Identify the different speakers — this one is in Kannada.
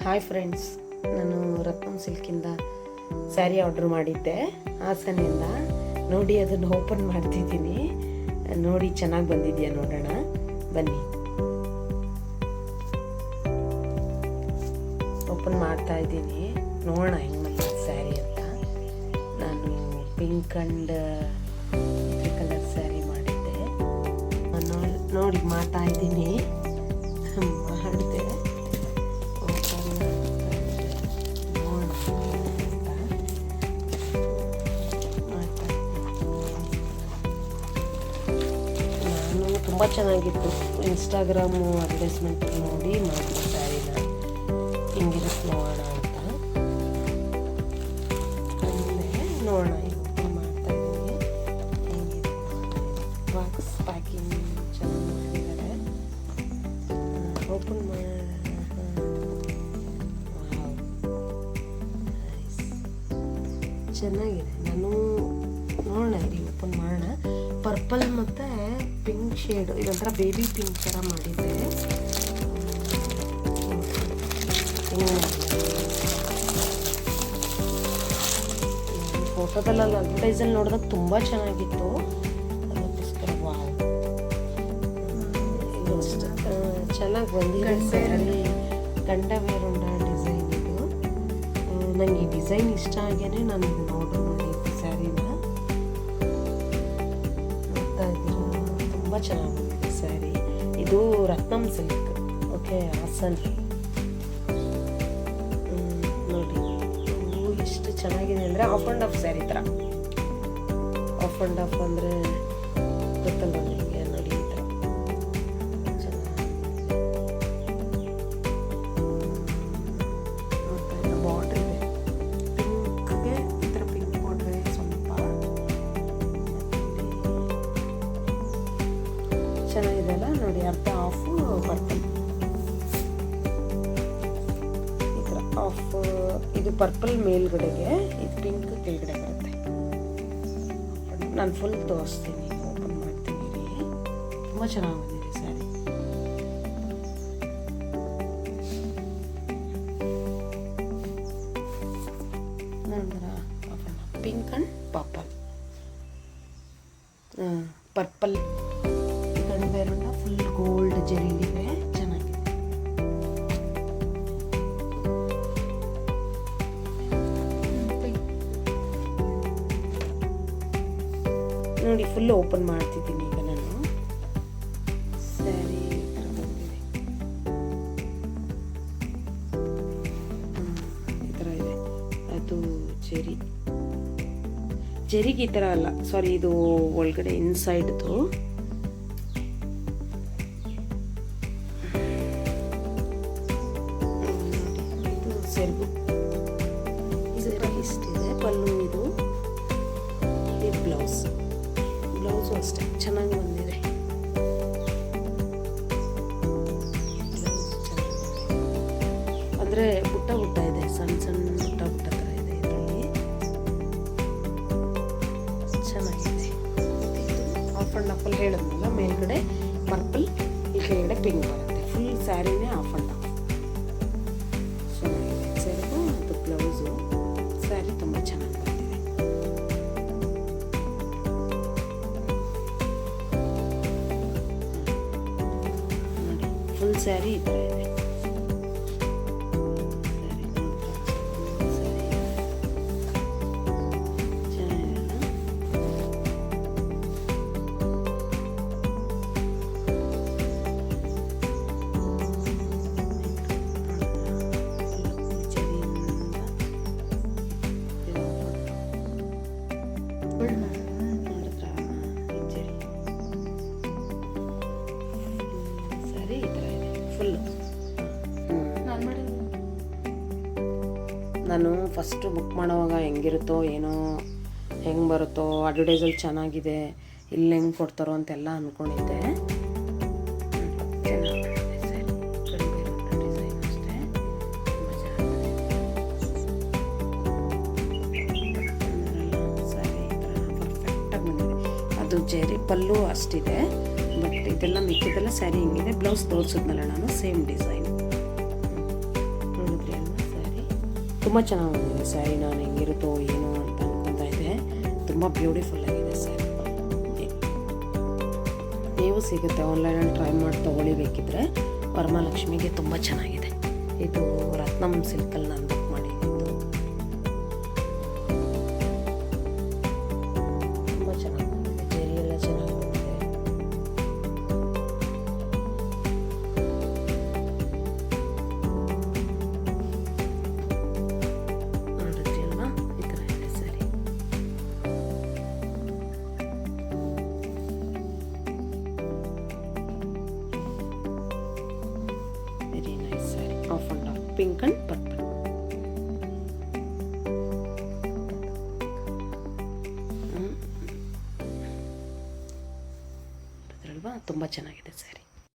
Speaker 1: ಹಾಯ್ ಫ್ರೆಂಡ್ಸ್, ನಾನು ರತ್ನಂ ಸಿಲ್ಕಿಂದ ಸ್ಯಾರಿ ಆರ್ಡ್ರ್ ಮಾಡಿದ್ದೆ ಹಾಸನಿಂದ. ನೋಡಿ ಅದನ್ನು ಓಪನ್ ಮಾಡ್ತಿದ್ದೀನಿ. ನೋಡಿ ಚೆನ್ನಾಗಿ ಬಂದಿದೆಯಾ ನೋಡೋಣ ಬನ್ನಿ. ಓಪನ್ ಮಾಡ್ತಾ ಇದ್ದೀನಿ, ನೋಡೋಣ ಹೆಂಗೆ ಬಂದಿದೆ ಸ್ಯಾರಿ ಅಂತ. ನಾನು ಪಿಂಕ್ ಆ್ಯಂಡ್ ಕಲರ್ ಸ್ಯಾರಿ ಮಾಡಿದ್ದೆ. ನೋಡಿ ಮಾಡ್ತಾ ಇದ್ದೀನಿ, ಮಾಡಿದೆ. ತುಂಬ ಚೆನ್ನಾಗಿತ್ತು. ಇನ್ಸ್ಟಾಗ್ರಾಮು ಅಡ್ವರ್ಟೈಸ್ಮೆಂಟ್ ನೋಡಿ ಮಾಡಿದ ಸ್ಯಾರಿನ ಹಿಂಗಿರುತ್ತೆ ನೋಡೋಣ ಅಂತ. ಆಮೇಲೆ ನೋಡೋಣ ಇವತ್ತು ಮಾಡ್ತಾ ಇದ್ದೀನಿ ಹೆಂಗಿದೆ. ಬಾಕ್ಸ್ ಪ್ಯಾಕಿಂಗ್ ಚೆನ್ನಾಗಿ ಮಾಡಿದ್ದಾರೆ. ಓಪನ್ ಮಾಡಿ ಚೆನ್ನಾಗಿದೆ. ನಾನು ನೋಡೋಣ ಇಲ್ಲಿ ಓಪನ್ ಮಾಡೋಣ. ಪರ್ಪಲ್ ಮತ್ತು ಪಿಂಕ್ ಶೇಡ್, ಇದೊಂಥರ ಬೇಬಿ ಪಿಂಕ್ ಥರ ಮಾಡಿದ್ದೆ. ಫೋಟೋದಲ್ಲಿ ಅಡ್ವರ್ಟೈಸಲ್ಲಿ ನೋಡಿದಾಗ ತುಂಬ ಚೆನ್ನಾಗಿತ್ತು. ಅದಕ್ಕೋಸ್ಕರ ವಾವ್, ಇದು ಅಷ್ಟು ಚೆನ್ನಾಗಿ ಬಂದಿದೆ ಸ್ಯಾರಿ. ಗಂಡ ಬೇರುಂಡ ಡಿಸೈನ್ ಇದು. ನನಗೆ ಈ ಡಿಸೈನ್ ಇಷ್ಟ ಆಗೇನೆ ನಾನು ಇದನ್ನು ಆರ್ಡರ್ ಮಾಡಿದ್ದೆ ಸ್ಯಾರಿನ. ತುಂಬ ಚೆನ್ನಾಗಿ ಬಂದಿದೆ ಸ್ಯಾರಿ. ಇದು ರತ್ನಂ ಸಿಲ್ಕ್, ಓಕೆ, ಹಾಸನ್. ನೋಡಿ ಎಷ್ಟು ಚೆನ್ನಾಗಿದೆ ಅಂದರೆ ಆಫ್ ಆ್ಯಂಡ್ ಆಫ್ ಸ್ಯಾರಿ ಥರ. ಆಫ್ ಆ್ಯಂಡ್ ಆಫ್ ಅಂದರೆ ಗೊತ್ತಲ್ಲ ನಿಮಗೆ. ನೋಡಿ ಈ ಥರ ಬಾರ್ಡ್ರ್ ಇದೆ, ಪಿಂಕ್ಗೆ ಈ ಥರ ಪಿಂಕ್ ಬಾರ್ಡ್ರ್ ಸ್ವಲ್ಪ ಚೆನ್ನಾಗಿದೆ ಅಲ್ಲ. ನೋಡಿ ಅರ್ಧ ಆಫು ಪರ್ಪಲ್, ಈ ಥರ ಆಫ್. ಇದು ಪರ್ಪಲ್ ಮೇಲ್ಗಡೆಗೆ, ಇದು ಪಿಂಕ್ ಕೆಳಗಡೆ ಬರುತ್ತೆ. ನಾನು ಫುಲ್ ತೋರಿಸ್ತೀನಿ, ಓಪನ್ ಮಾಡ್ತೀನಿ ರೀ. ತುಂಬ ಚೆನ್ನಾಗಿ ಬಂದಿದೆ ಸ್ಯಾರಿ. ನೋಡಿದ್ರ ಪಿಂಕ್ ಆ್ಯಂಡ್ ಪರ್ಪಲ್, ಪರ್ಪಲ್ ಬೇರೆಂಡ ಫುಲ್ ಗೋಲ್ಡ್ ಜರಿಲಿವೆ. ಚೆನ್ನಾಗಿದೆ. ನೋಡಿ ಫುಲ್ ಓಪನ್ ಮಾಡ್ತಿದ್ದೀನಿ ಈಗ ನಾನು. ಸ್ಯಾರಿ ಈ ಥರ ಬಂದಿದೆ, ಈ ಥರ ಇದೆ. ಅದು ಜರಿಗೆ ಈ ಥರ ಅಲ್ಲ, ಸಾರಿ, ಇದು ಒಳಗಡೆ ಇನ್ಸೈಡ್ದು. ಸೆರಗು ಇಷ್ಟಿದೆ. ಪಲ್ಲು ಇದು ಬ್ಲೌಸು ಅಷ್ಟೇ ಚೆನ್ನಾಗಿ ಬಂದಿದೆ. ಅಂದರೆ ಬುಟ್ಟ ಇದೆ, ಸಣ್ಣ ಸಣ್ಣ ಬುಟ್ಟ ಥರ ಇದೆ ಇದರಲ್ಲಿ. ಚೆನ್ನಾಗಿದೆ. ಆಫ್ ಆ್ಯಂಡ್ ಆಫಲ್ಲಿ ಹೇಳಿದ್ನಲ್ಲ, ಮೇಲ್ಗಡೆ ಪರ್ಪಲ್, ಈ ಕೆಳಗಡೆ ಪಿಂಕ್ ಬರುತ್ತೆ. ಫುಲ್ ಸ್ಯಾರಿನೇ ಆಫ್ ಆ್ಯಂಡ್ ಆಫ್. ಸೆರಗು ಮತ್ತು ಬ್ಲೌಸು. ಸ್ಯಾರಿ ತುಂಬ ಚೆನ್ನಾಗಿ ಬಂದಿದೆ. ನೋಡಿ ಫುಲ್ ಸ್ಯಾರಿ ಈ ಥರ ಇದೆ. ಸರಿ, ಈ ಥರ ಇದೆ ಫುಲ್. ನಾನು ಫಸ್ಟು ಬುಕ್ ಮಾಡೋವಾಗ ಹೆಂಗಿರುತ್ತೋ ಏನೋ, ಹೆಂಗೆ ಬರುತ್ತೋ, ಅಡ್ವರ್ಟೈಸಲ್ಲಿ ಚೆನ್ನಾಗಿದೆ, ಇಲ್ಲಿ ಹೆಂಗೆ ಕೊಡ್ತಾರೋ ಅಂತೆಲ್ಲ ಅಂದ್ಕೊಂಡಿದ್ದೆ. ಡಿಸೈನ್ ಅಷ್ಟೇ ತುಂಬ ಚೆನ್ನಾಗಿದೆ. ಸರಿ, ಈ ಥರ ಪರ್ಫೆಕ್ಟಾಗಿ ಬಂದಿದೆ. ಅದು ಜರಿ ಪಲ್ಲು ಅಷ್ಟಿದೆ, ಬಟ್ ಇದೆಲ್ಲ ಮಿಕ್ಕಿದೆಲ್ಲ ಸ್ಯಾರಿ ಹಿಂಗಿದೆ. ಬ್ಲೌಸ್ ತೋರಿಸಿದ್ನಲ್ಲ ನಾನು, ಸೇಮ್ ಡಿಸೈನ್. ನೋಡಿದ್ರಿ ಅಲ್ಲ. ತುಂಬ ಚೆನ್ನಾಗಿ ಬಂದಿದೆ ಸ್ಯಾರಿ. ನಾನು ಹೆಂಗಿರುತ್ತೋ ಏನೋ ಅಂತ ಅನ್ಕೊತಾ ಇದ್ದೆ. ತುಂಬ ಬ್ಯೂಟಿಫುಲ್ ಆಗಿದೆ ಸ್ಯಾರಿ. ನೀವು ಸಿಗುತ್ತೆ ಆನ್ಲೈನಲ್ಲಿ ಟ್ರೈ ಮಾಡಿ ತೊಗೊಳ್ಳಿ ಬೇಕಿದ್ರೆ. ವರಮಹಾಲಕ್ಷ್ಮಿಗೆ ತುಂಬ ಚೆನ್ನಾಗಿದೆ. ಇದು ರತ್ನಂ ಸಿಲ್ಕಲ್ಲಿ ನಾನು ಬುಕ್ ಮಾಡಿದ್ದು. ತುಂಬ ಚೆನ್ನಾಗಿ ಬಂದಿದೆ. ಜರಿ ಎಲ್ಲ ಚೆನ್ನಾಗಿ ಬಂದಿದೆ. ನೋಡಿದ್ರಿ ಅಲ್ವಾ, ಈ ಥರ ಇದೆ sari. Very nice sari. Half and half pink and purple. ನೋಡಿದ್ರಲ್ವಾ, ತುಂಬ ಚೆನ್ನಾಗಿದೆ ಸ್ಯಾರಿ.